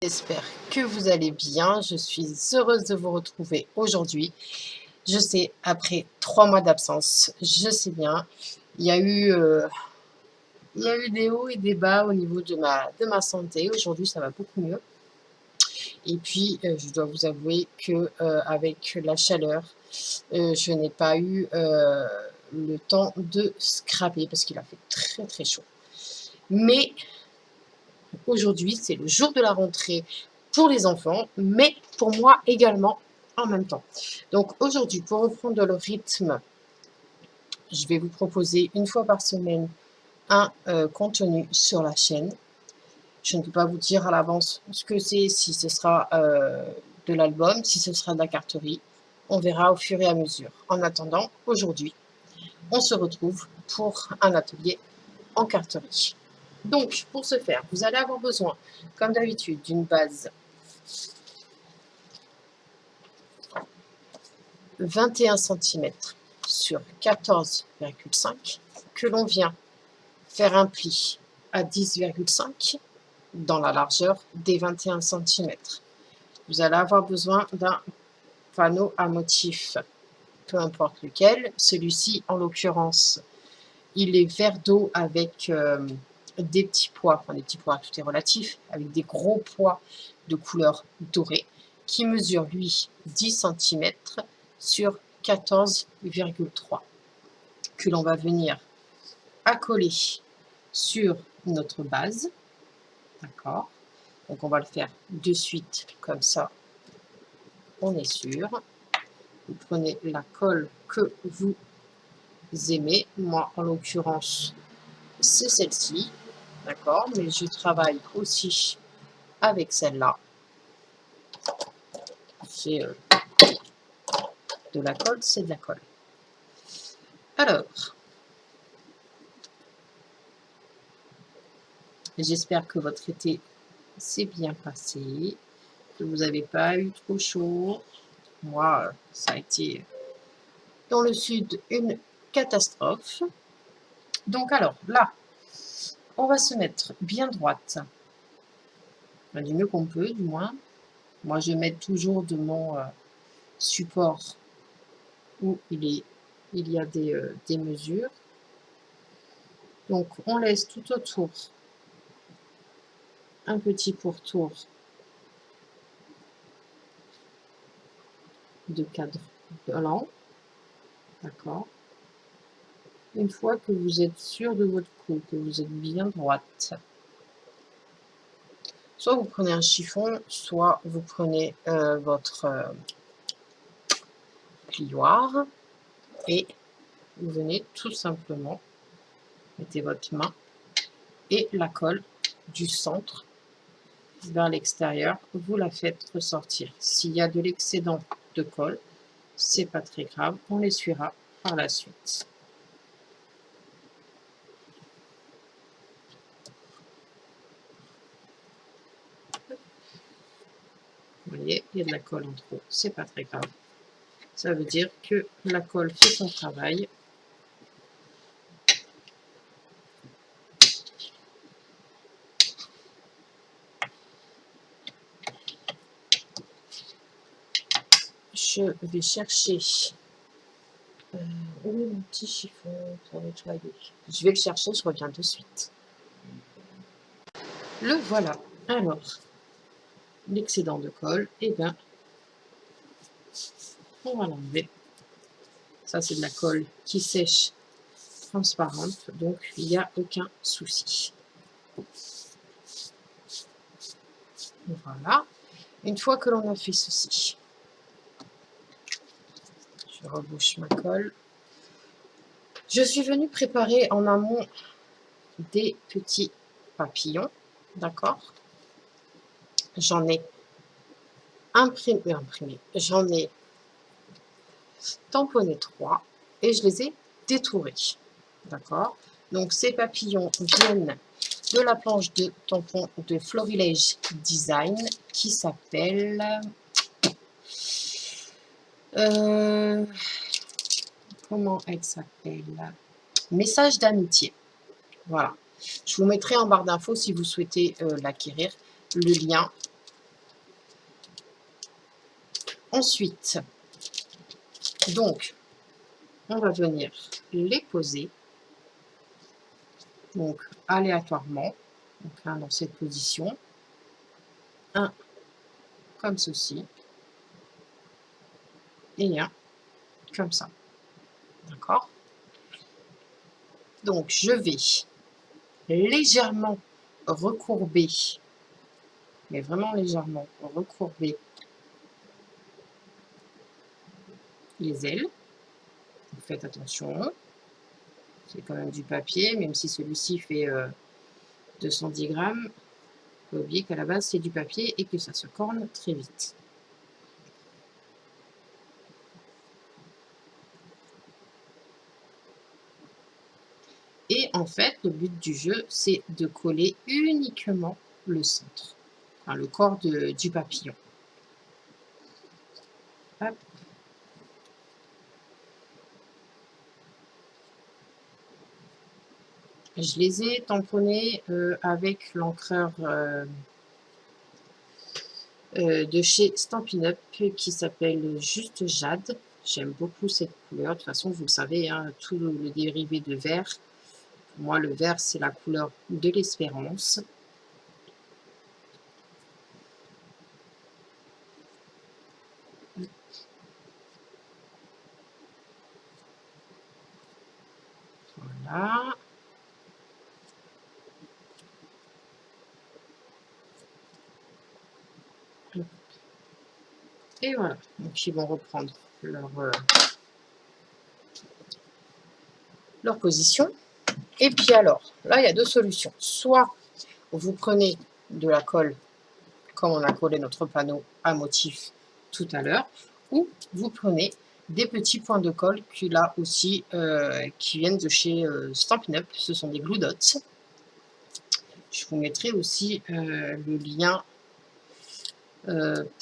J'espère que vous allez bien. Je suis heureuse de vous retrouver aujourd'hui. Je sais, après 3 mois d'absence, je sais bien, il y a eu, des hauts et des bas au niveau de ma santé. Aujourd'hui, ça va beaucoup mieux et puis, je dois vous avouer que, avec la chaleur, je n'ai pas eu, le temps de scraper parce qu'il a fait très, très chaud. Mais aujourd'hui, c'est le jour de la rentrée pour les enfants, mais pour moi également en même temps. Donc aujourd'hui, pour reprendre le rythme, je vais vous proposer une fois par semaine un contenu sur la chaîne. Je ne peux pas vous dire à l'avance ce que c'est, si ce sera de l'album, si ce sera de la carterie. On verra au fur et à mesure. En attendant, aujourd'hui, on se retrouve pour un atelier en carterie. Donc, pour ce faire, vous allez avoir besoin, comme d'habitude, d'une base 21 cm sur 14,5 que l'on vient faire un pli à 10,5 dans la largeur des 21 cm. Vous allez avoir besoin d'un panneau à motif, peu importe lequel. Celui-ci, en l'occurrence, il est vert d'eau avec des petits pois, enfin des petits pois, tout est relatif, avec des gros pois de couleur dorée, qui mesure, lui, 10 cm sur 14,3, que l'on va venir accoler sur notre base. D'accord? Donc on va le faire de suite, comme ça, on est sûr. Vous prenez la colle que vous aimez. Moi, en l'occurrence, c'est celle-ci. D'accord? Mais je travaille aussi avec celle-là. C'est de la colle, c'est de la colle. Alors, j'espère que votre été s'est bien passé, que vous n'avez pas eu trop chaud. Moi, ça a été dans le sud une catastrophe. Donc alors, là, on va se mettre bien droite, du mieux qu'on peut, du moins. Moi, je mets toujours de mon support où il y a des mesures. Donc, on laisse tout autour un petit pourtour de cadre blanc. D'accord? Une fois que vous êtes sûr de votre cou, que vous êtes bien droite, soit vous prenez un chiffon, soit vous prenez votre plioir et vous venez tout simplement, mettez votre main et la colle du centre vers l'extérieur, vous la faites ressortir. S'il y a de l'excédent de colle, c'est pas très grave, on l'essuiera par la suite. Vous voyez, il y a de la colle en trop, c'est pas très grave. Ça veut dire que la colle fait son travail. Je vais chercher où est mon petit chiffon pour nettoyer. Je vais le chercher, je reviens de suite. Le voilà. Alors, l'excédent de colle, eh bien, on va l'enlever. Ça, c'est de la colle qui sèche transparente, donc il n'y a aucun souci. Voilà. Une fois que l'on a fait ceci, je rebouche ma colle. Je suis venue préparer en amont des petits papillons, d'accord? J'en ai imprimé, j'en ai tamponné 3 et je les ai détourés, d'accord? Donc ces papillons viennent de la planche de tampon de Florilège Design qui s'appelle comment elle s'appelle? Message d'amitié. Voilà. Je vous mettrai en barre d'infos si vous souhaitez l'acquérir, le lien Ensuite, donc, on va venir les poser, donc aléatoirement, donc un dans cette position, un comme ceci, et un comme ça, d'accord? Donc, je vais légèrement recourber, mais vraiment légèrement recourber les ailes. Faites attention, c'est quand même du papier, même si celui-ci fait 210 grammes. Faut pas oublier qu'à la base c'est du papier et que ça se corne très vite. Et en fait, le but du jeu, c'est de coller uniquement le centre, enfin, le corps du papillon. Hop. Je les ai tamponnés avec l'encreur de chez Stampin' Up qui s'appelle Juste Jade. J'aime beaucoup cette couleur. De toute façon, vous le savez, hein, tout le dérivé de vert. Pour moi, le vert, c'est la couleur de l'espérance. Voilà. Et voilà. Donc, ils vont reprendre leur position. Et puis alors, là, il y a deux solutions. Soit vous prenez de la colle, comme on a collé notre panneau à motif tout à l'heure, ou vous prenez des petits points de colle qui là aussi qui viennent de chez Stampin' Up. Ce sont des glue dots. Je vous mettrai aussi le lien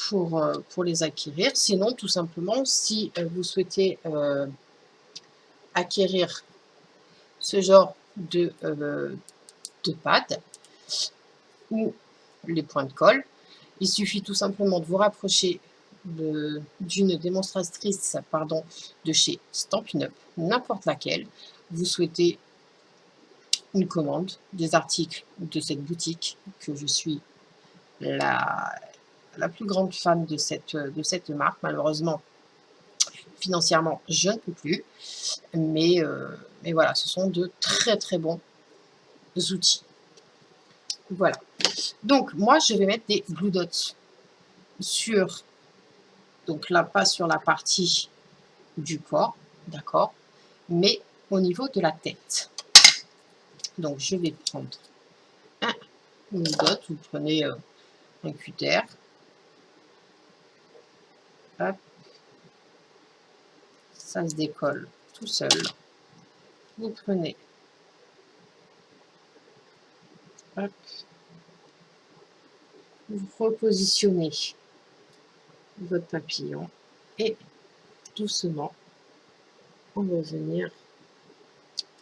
pour les acquérir. Sinon, tout simplement, si vous souhaitez acquérir ce genre de pad ou les points de colle, il suffit tout simplement de vous rapprocher d'une démonstratrice de chez Stampin' Up, n'importe laquelle. Vous souhaitez une commande, des articles de cette boutique, que je suis la plus grande fan de cette marque. Malheureusement, financièrement, je ne peux plus. Mais voilà, ce sont de très très bons outils. Voilà. Donc, moi, je vais mettre des glue dots sur, donc là, pas sur la partie du corps, d'accord, mais au niveau de la tête. Donc, je vais prendre un glue dot, vous prenez un cutter. Hop. Ça se décolle tout seul. Vous prenez, hop, vous repositionnez votre papillon et doucement, on va venir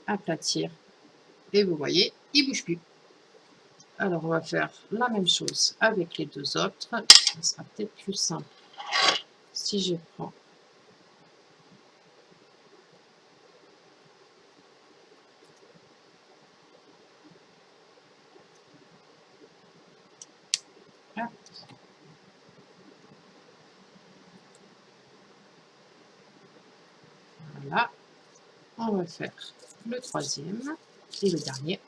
aplatir et vous voyez, il ne bouge plus. Alors, on va faire la même chose avec les deux autres. Ça sera peut-être plus simple si je prends là. Voilà. On va faire le troisième et le dernier.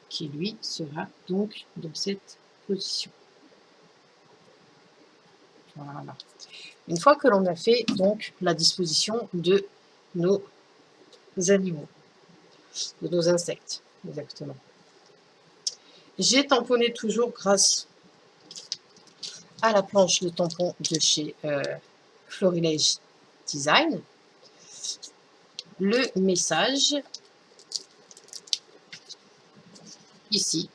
Qui lui sera donc dans cette position. Voilà. Une fois que l'on a fait donc la disposition de nos animaux, de nos insectes, exactement. J'ai tamponné toujours grâce à la planche de tampon de chez Florilège Design. Le message, ici,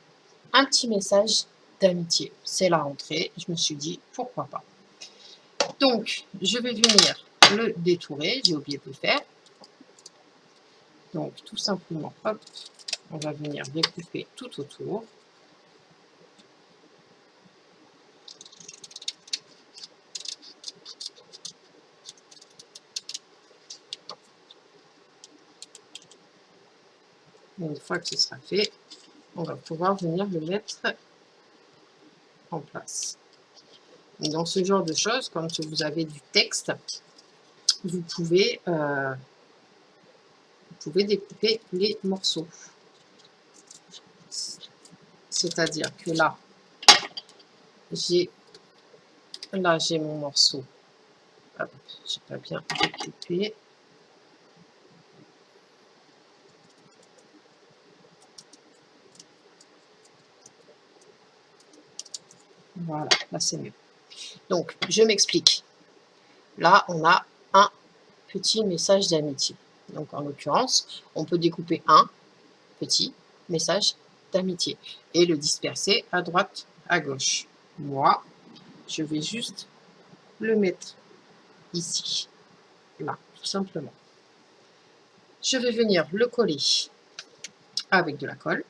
un petit message d'amitié. C'est la rentrée, je me suis dit pourquoi pas. Donc, je vais venir le détourer, j'ai oublié de le faire. Donc, tout simplement, hop, On va venir découper tout autour. Et une fois que ce sera fait, on va pouvoir venir le mettre en place. Et dans ce genre de choses, quand vous avez du texte, vous pouvez découper les morceaux. C'est-à-dire que là, j'ai mon morceau. Hop, j'ai pas bien découpé. Voilà, là c'est mieux. Donc, je m'explique. Là, on a un petit message d'amitié. Donc, en l'occurrence, on peut découper un petit message d'amitié et le disperser à droite, à gauche. Moi, je vais juste le mettre ici, là, tout simplement. Je vais venir le coller avec de la colle.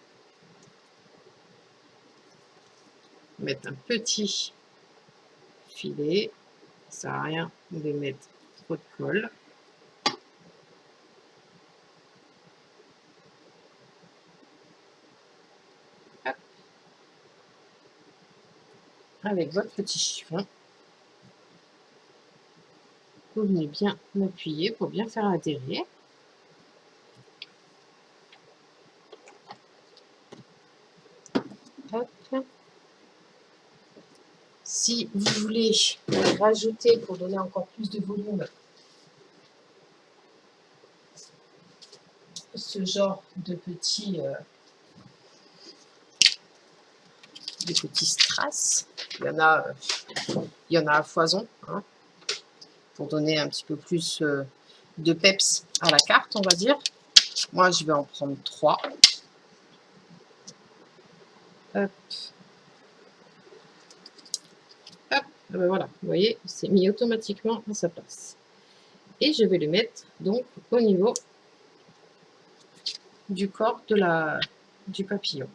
Mettre un petit filet, ça sert à rien de mettre trop de colle. Hop. Avec votre petit chiffon, vous venez bien appuyer pour bien faire adhérer. Hop. Si vous voulez rajouter pour donner encore plus de volume ce genre de petits strass, il y en a à foison, hein, pour donner un petit peu plus de peps à la carte, on va dire. Moi, je vais en prendre 3. Hop. Hop. Et ben voilà, vous voyez, c'est mis automatiquement à sa place. Et je vais le mettre donc au niveau du corps du papillon.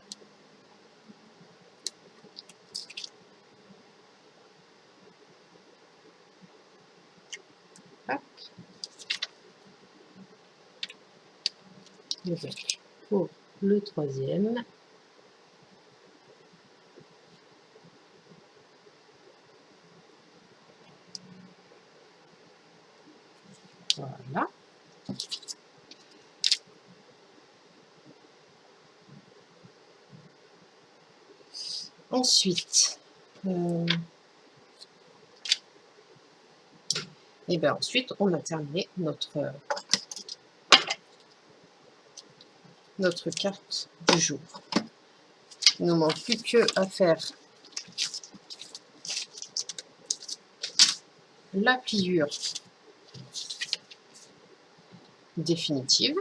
Hop. Et donc, pour le troisième, voilà. Ensuite, et bien ensuite, on a terminé notre carte du jour. Il ne nous manque plus qu'à faire la pliure définitive.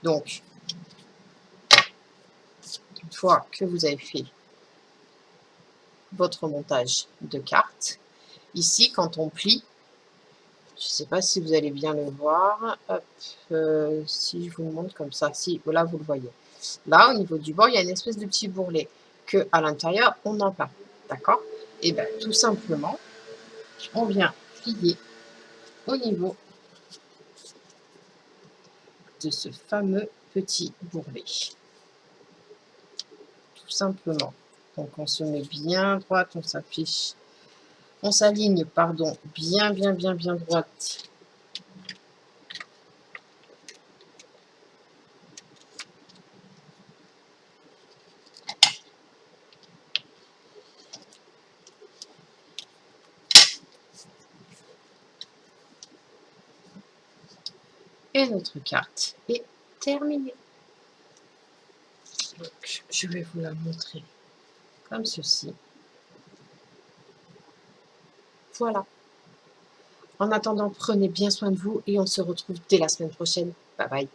Donc, une fois que vous avez fait votre montage de carte, ici, quand on plie, je ne sais pas si vous allez bien le voir, hop, si je vous le montre comme ça, si, voilà, vous le voyez. Là, au niveau du bord, il y a une espèce de petit bourrelet que à l'intérieur, on n'a pas, d'accord? Et bien, tout simplement, on vient plier au niveau de ce fameux petit bourrelet. Tout simplement. Donc, on se met bien droite, on s'aligne, pardon, bien droite. Et notre carte est terminée. Donc, je vais vous la montrer comme ceci. Voilà. En attendant, prenez bien soin de vous et on se retrouve dès la semaine prochaine. Bye bye.